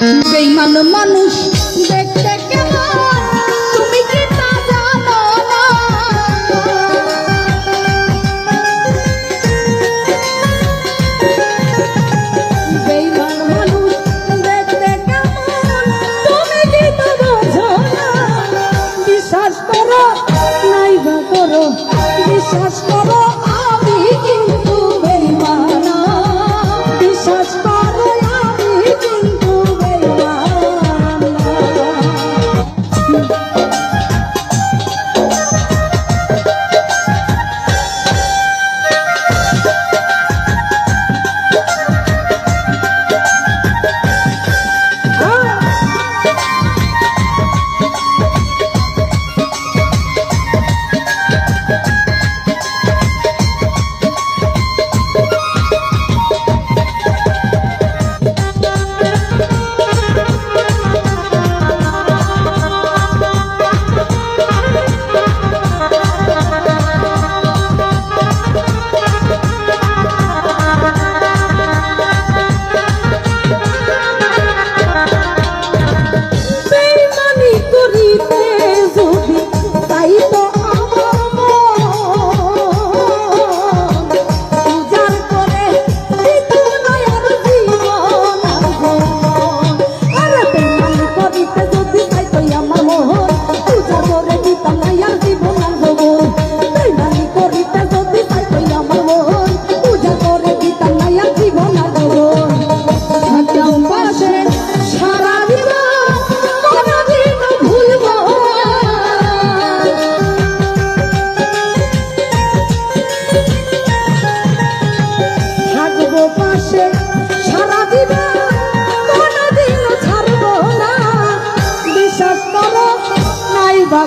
বেঈমান মানুষ দেখতে কেমন তুমি কি তা জানো না? বেঈমান মানুষ দেখতে কেমন তুমি কি তা বোঝো না? বিশ্বাস করো নাই বা করো, বিশ্বাস করো আমি কিন্তু বেঈমান। বিশ্বাস করো আমি কিন্তু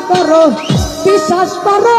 করো, বিশ্বাস করো